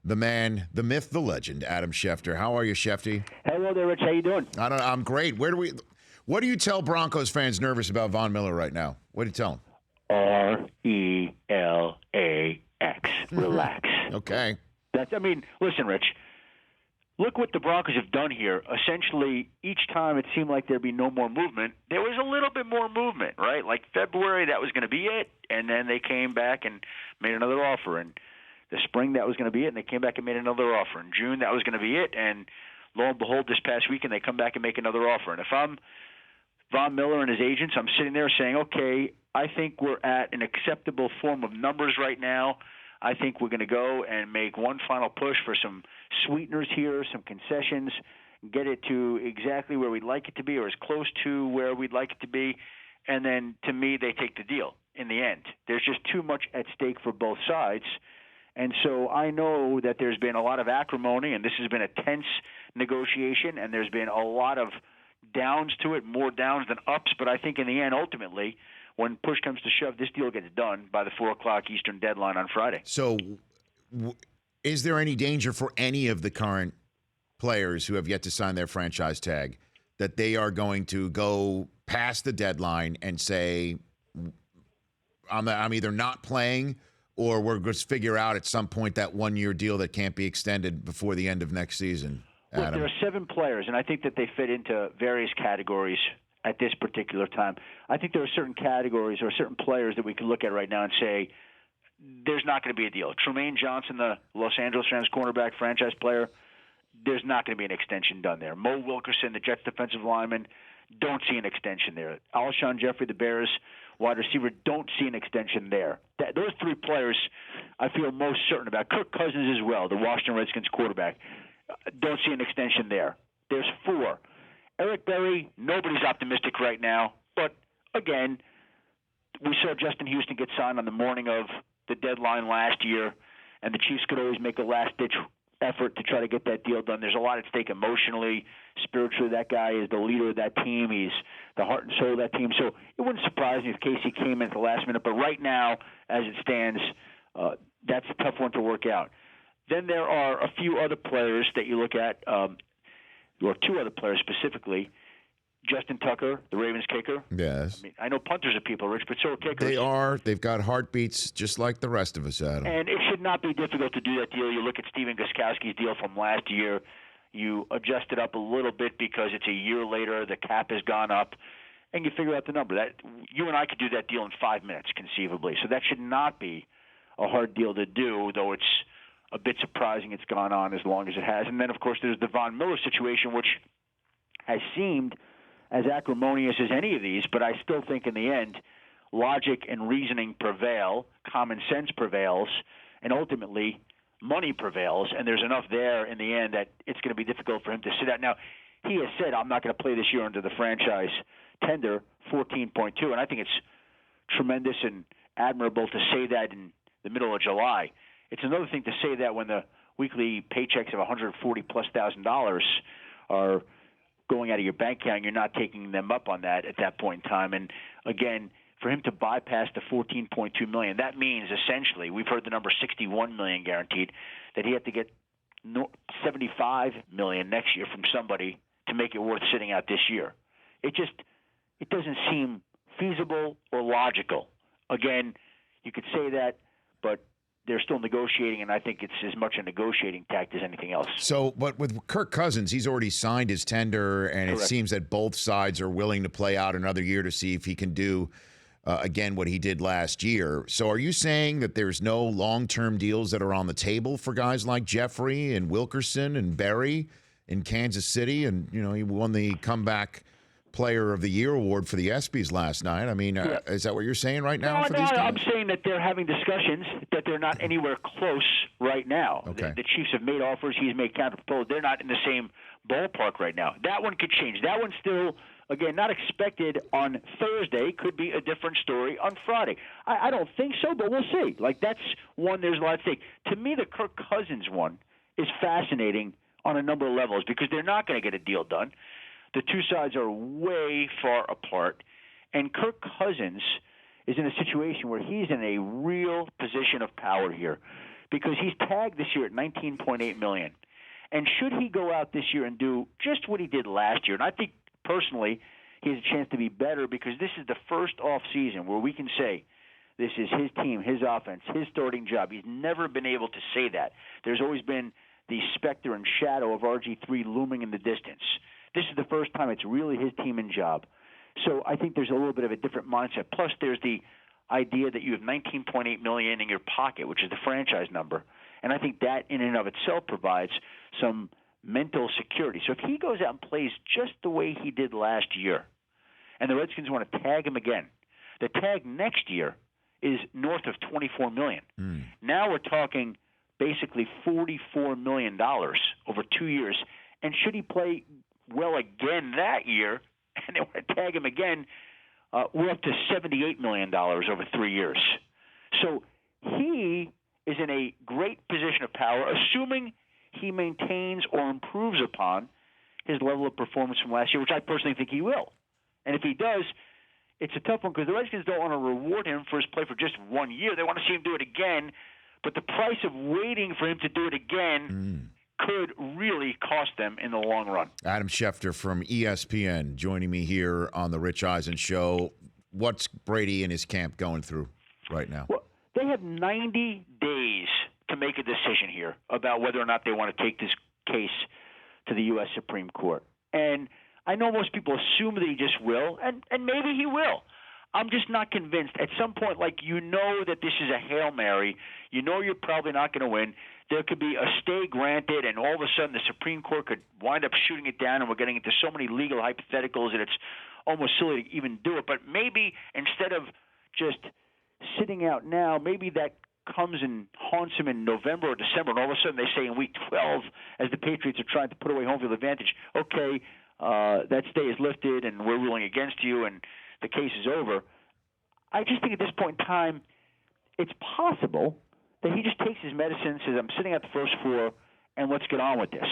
The man, the myth, the legend, Adam Schefter. How are you, Schefty? Hello there, Rich. How you doing? I'm great. What do you tell Broncos fans nervous about Von Miller right now? What do you tell them? RELAX. Relax. Okay. Listen, Rich. Look what the Broncos have done here. Essentially, each time it seemed like there'd be no more movement, there was a little bit more movement, right? Like February, that was going to be it, and then they came back and made another offer. And the spring, that was going to be it, and they came back and made another offer. In June, that was going to be it, and lo and behold, this past weekend, they come back and make another offer. And if I'm Von Miller and his agents, I'm sitting there saying, okay, I think we're at an acceptable form of numbers right now. I think we're going to go and make one final push for some sweeteners here, some concessions, get it to exactly where we'd like it to be or as close to where we'd like it to be. And then, to me, they take the deal in the end. There's just too much at stake for both sides. And so I know that there's been a lot of acrimony, and this has been a tense negotiation, and there's been a lot of downs to it, more downs than ups. But I think in the end, ultimately, when push comes to shove, this deal gets done by the 4 o'clock Eastern deadline on Friday. So is there any danger for any of the current players who have yet to sign their franchise tag that they are going to go past the deadline and say, I'm either not playing or we're going to figure out at some point that one-year deal that can't be extended before the end of next season? Look, there are 7 players, and I think that they fit into various categories at this particular time. I think there are certain categories or certain players that we can look at right now and say there's not going to be a deal. Tremaine Johnson, the Los Angeles Rams cornerback franchise player, there's not going to be an extension done there. Mo Wilkerson, the Jets defensive lineman, don't see an extension there. Alshon Jeffrey, the Bears wide receiver, don't see an extension there. Those 3 players I feel most certain about. Kirk Cousins as well, the Washington Redskins quarterback. Don't see an extension there. There's 4. Eric Berry, nobody's optimistic right now. But, again, we saw Justin Houston get signed on the morning of the deadline last year, and the Chiefs could always make a last-ditch effort to try to get that deal done. There's a lot at stake emotionally, spiritually. That guy is the leader of that team. He's the heart and soul of that team. So it wouldn't surprise me if Casey came in at the last minute. But right now, as it stands, that's a tough one to work out. Then there are a few other players that you look at, or 2 other players specifically. Justin Tucker, the Ravens kicker. Yes. I know punters are people, Rich, but so are kickers. They are. They've got heartbeats just like the rest of us, Adam. And it should not be difficult to do that deal. You look at Steven Gostkowski's deal from last year. You adjust it up a little bit because it's a year later. The cap has gone up. And you figure out the number. That you and I could do that deal in 5 minutes, conceivably. So that should not be a hard deal to do, though it's a bit surprising it's gone on as long as it has. And then, of course, there's the Von Miller situation, which has seemed as acrimonious as any of these, but I still think in the end, logic and reasoning prevail, common sense prevails, and ultimately money prevails, and there's enough there in the end that it's going to be difficult for him to sit out. Now, he has said, I'm not going to play this year under the franchise tender, 14.2, and I think it's tremendous and admirable to say that in the middle of July. It's another thing to say that when the weekly paychecks of $140,000+ are going out of your bank account, you're not taking them up on that at that point in time. And again, for him to bypass the $14.2 million, that means essentially, we've heard the number $61 million guaranteed, that he had to get $75 million next year from somebody to make it worth sitting out this year. It doesn't seem feasible or logical. Again, you could say that, but they're still negotiating, and I think it's as much a negotiating tact as anything else. So, but with Kirk Cousins, he's already signed his tender, and Correct. It seems that both sides are willing to play out another year to see if he can do, again, what he did last year. So are you saying that there's no long-term deals that are on the table for guys like Jeffrey and Wilkerson and Berry in Kansas City? And, he won the comeback Player of the Year award for the ESPYs last night. I mean, is that what you're saying right now for these guys? I'm saying that they're having discussions, that they're not anywhere close right now. Okay. The Chiefs have made offers. He's made counter proposals. They're not in the same ballpark right now. That one could change. That one's still, again, not expected on Thursday. Could be a different story on Friday. I don't think so, but we'll see. That's one there's a lot at stake. To me, the Kirk Cousins one is fascinating on a number of levels because they're not going to get a deal done. The 2 sides are way far apart, and Kirk Cousins is in a situation where he's in a real position of power here. because he's tagged this year at $19.8 million. And should he go out this year and do just what he did last year, and I think personally he has a chance to be better because this is the first off season where we can say this is his team, his offense, his starting job. He's never been able to say that. There's always been the specter and shadow of RG3 looming in the distance. This is the first time it's really his team and job. So I think there's a little bit of a different mindset. Plus, there's the idea that you have $19.8 million in your pocket, which is the franchise number. And I think that in and of itself provides some mental security. So if he goes out and plays just the way he did last year, and the Redskins want to tag him again, the tag next year is north of $24 million. Now we're talking basically $44 million over 2 years. And should he play well again that year, and they want to tag him again, we're up to $78 million over 3 years. So he is in a great position of power, assuming he maintains or improves upon his level of performance from last year, which I personally think he will. And if he does, it's a tough one because the Redskins don't want to reward him for his play for just 1 year. They want to see him do it again. But the price of waiting for him to do it again could really cost them in the long run. Adam Schefter from ESPN joining me here on the Rich Eisen Show. What's Brady and his camp going through right now? Well, they have 90 days to make a decision here about whether or not they want to take this case to the U.S. Supreme Court. And I know most people assume that he just will, and maybe he will. I'm just not convinced. At some point, you know that this is a Hail Mary. You know you're probably not going to win. There could be a stay granted, and all of a sudden the Supreme Court could wind up shooting it down, and we're getting into so many legal hypotheticals that it's almost silly to even do it. But maybe instead of just sitting out now, maybe that comes and haunts him in November or December, and all of a sudden they say in Week 12, as the Patriots are trying to put away home field advantage, okay, that stay is lifted, and we're ruling against you, and the case is over. I just think at this point in time, it's possible that he just takes his medicine, says, I'm sitting at the first floor, and let's get on with this.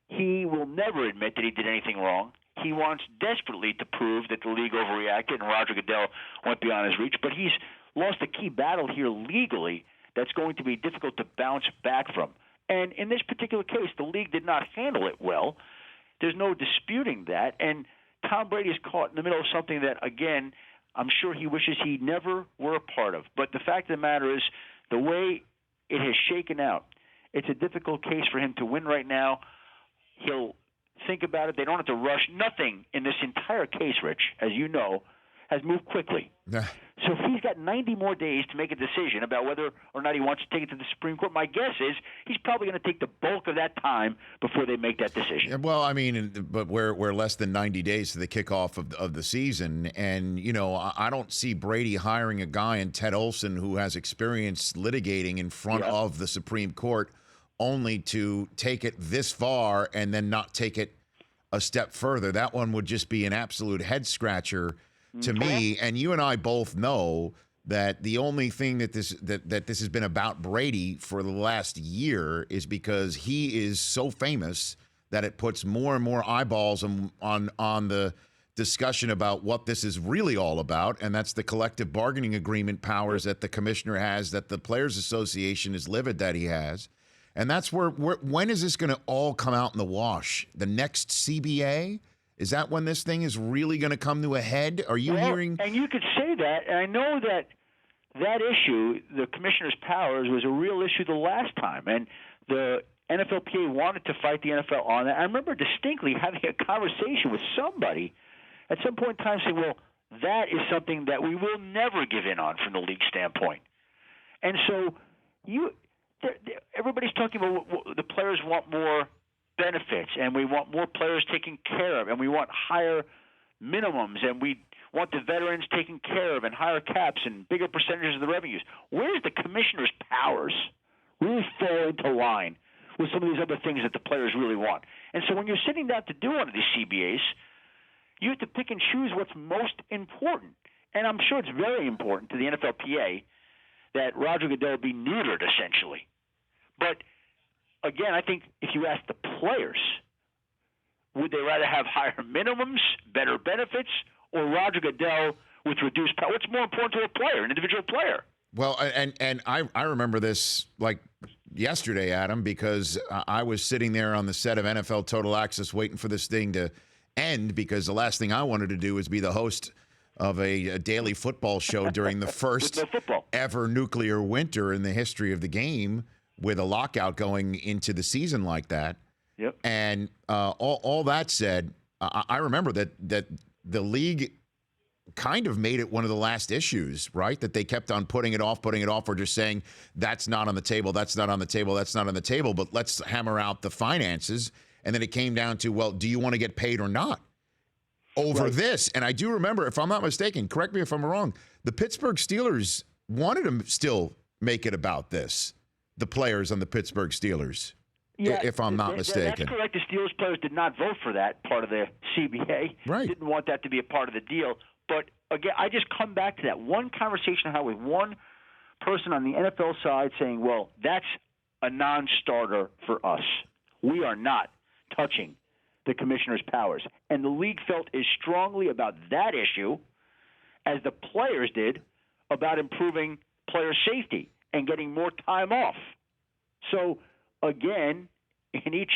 He will never admit that he did anything wrong. He wants desperately to prove that the league overreacted and Roger Goodell went beyond his reach, but he's lost a key battle here legally that's going to be difficult to bounce back from. And in this particular case, the league did not handle it well. There's no disputing that. And Tom Brady is caught in the middle of something that, again, I'm sure he wishes he never were a part of. But the fact of the matter is, the way it has shaken out, it's a difficult case for him to win right now. He'll think about it. They don't have to rush. Nothing in this entire case, Rich, as you know, has moved quickly. So if he's got 90 more days to make a decision about whether or not he wants to take it to the Supreme Court, my guess is he's probably going to take the bulk of that time before they make that decision. Well, I mean, but we're less than 90 days to the kickoff of the season, and I don't see Brady hiring a guy in Ted Olson who has experience litigating in front of the Supreme Court, only to take it this far and then not take it a step further. That one would just be an absolute head scratcher to me. And you and I both know that the only thing that this has been about Brady for the last year is because he is so famous that it puts more and more eyeballs on the discussion about what this is really all about, and that's the collective bargaining agreement powers that the commissioner has, that the Players Association is livid that he has. And that's where when is this going to all come out in the wash? The next CBA? Is that when this thing is really going to come to a head? Are you hearing? And you could say that, and I know that issue, the commissioner's powers, was a real issue the last time, and the NFLPA wanted to fight the NFL on that. I remember distinctly having a conversation with somebody at some point in time saying, well, that is something that we will never give in on from the league standpoint. And so everybody's talking about the players want more benefits, and we want more players taken care of, and we want higher minimums, and we want the veterans taken care of, and higher caps and bigger percentages of the revenues. Where's the commissioner's powers really fall into line with some of these other things that the players really want? And so when you're sitting down to do one of these CBAs, you have to pick and choose what's most important. And I'm sure it's very important to the NFLPA that Roger Goodell be neutered, essentially. But again, I think if you ask the players, would they rather have higher minimums, better benefits, or Roger Goodell with reduced power? What's more important to a player, an individual player? Well, and I remember this like yesterday, Adam, because I was sitting there on the set of NFL Total Access waiting for this thing to end, because the last thing I wanted to do was be the host of a daily football show during the first ever nuclear winter in the history of the game, with a lockout going into the season like that. Yep. And all that said, I remember that the league kind of made it one of the last issues, right? That they kept on putting it off, or just saying, that's not on the table, that's not on the table, that's not on the table, but let's hammer out the finances. And then it came down to, well, do you want to get paid or not over this? And I do remember, if I'm not mistaken, correct me if I'm wrong, the Pittsburgh Steelers wanted to still make it about this, the players on the Pittsburgh Steelers. Yeah, if I'm not mistaken. That's correct. The Steelers players did not vote for that part of the CBA. Right. Didn't want that to be a part of the deal. But, again, I just come back to that one conversation I had with one person on the NFL side saying, well, that's a non-starter for us. We are not touching the commissioner's powers. And the league felt as strongly about that issue as the players did about improving player safety and getting more time off. So, again, in each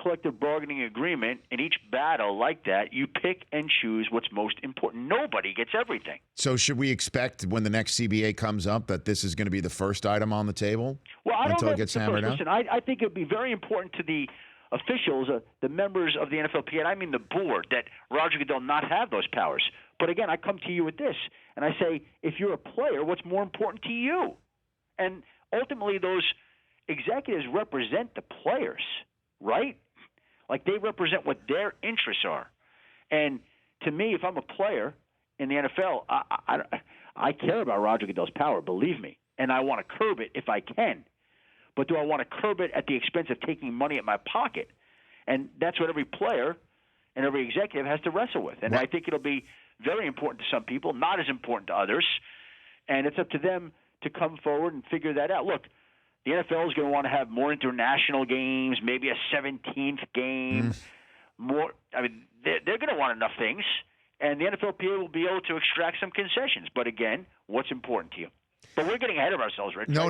collective bargaining agreement, in each battle like that, you pick and choose what's most important. Nobody gets everything. So should we expect when the next CBA comes up that this is going to be the first item on the table? Well, I don't until know it gets hammered out? Listen, I think it would be very important to the officials, the members of the NFLPA, and I mean the board, that Roger Goodell not have those powers. But again, I come to you with this, and I say, if you're a player, what's more important to you? And ultimately, those executives represent the players, right? Like, they represent what their interests are. And to me, if I'm a player in the NFL, I care about Roger Goodell's power, believe me, and I want to curb it if I can. But do I want to curb it at the expense of taking money at my pocket? And that's what every player and every executive has to wrestle with. And I think it'll be very important to some people, not as important to others. And it's up to them to come forward and figure that out. Look, the NFL is going to want to have more international games, maybe a 17th game. More. I mean, they're going to want enough things, and the NFLPA will be able to extract some concessions. But again, what's important to you? But we're getting ahead of ourselves, Rich. No,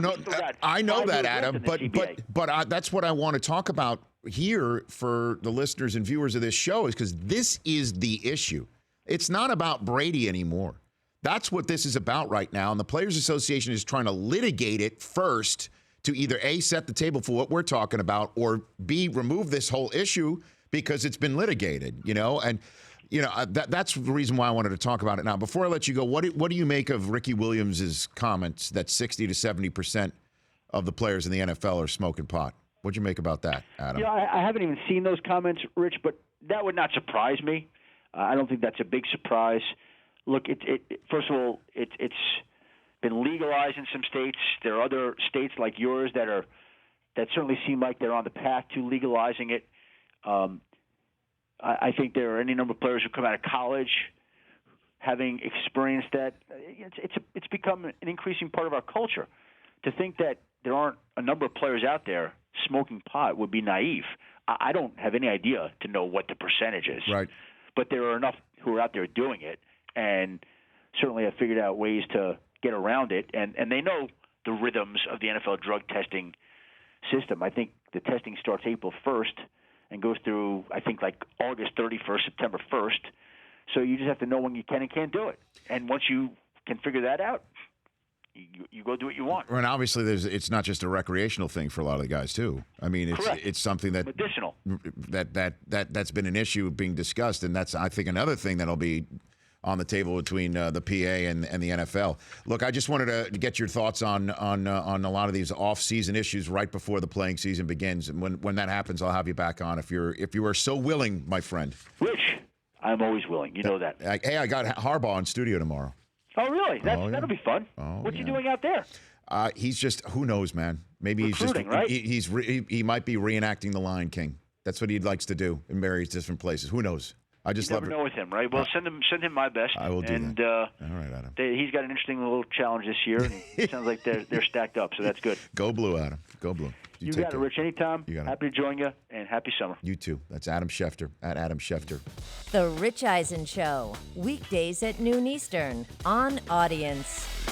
I know that, Adam. But that's what I want to talk about here for the listeners and viewers of this show, is because this is the issue. It's not about Brady anymore. That's what this is about right now, and the Players Association is trying to litigate it first to either A, set the table for what we're talking about, or B, remove this whole issue because it's been litigated, And, that's the reason why I wanted to talk about it now. Before I let you go, what do you make of Ricky Williams' comments that 60 to 70% of the players in the NFL are smoking pot? What'd you make about that, Adam? I haven't even seen those comments, Rich, but that would not surprise me. I don't think that's a big surprise. Look, first of all, it's been legalized in some states. There are other states like yours that certainly seem like they're on the path to legalizing it. I think there are any number of players who come out of college having experienced that. It's become an increasing part of our culture. To think that there aren't a number of players out there smoking pot would be naive. I don't have any idea to know what the percentage is. Right. But there are enough who are out there doing it, and certainly have figured out ways to get around it, and they know the rhythms of the NFL drug testing system. I think the testing starts April 1st and goes through, I think, like August 31st, September 1st. So you just have to know when you can and can't do it. And once you can figure that out, you go do what you want. And obviously, it's not just a recreational thing for a lot of the guys too. I mean, it's something that medicinal that's been an issue being discussed, and that's, I think, another thing that'll be on the table between the PA and the NFL. Look, I just wanted to get your thoughts on a lot of these off-season issues right before the playing season begins. And when that happens, I'll have you back on if you are so willing, my friend. Rich, I'm always willing. You know that. Hey, I got Harbaugh in studio tomorrow. Oh, really? That'll be fun. What's he doing out there? He's just, who knows, man. Maybe recruiting, right? He might be reenacting The Lion King. That's what he likes to do in various different places. Who knows? I just never know with him, right? Well, send him my best. I will do that. All right, Adam. He's got an interesting little challenge this year, and it sounds like they're stacked up, so that's good. Go blue, Adam. Go blue. You got it, Rich. Anytime. Happy to join you, and happy summer. You too. That's Adam Schefter, at Adam Schefter. The Rich Eisen Show, weekdays at noon Eastern on Audience.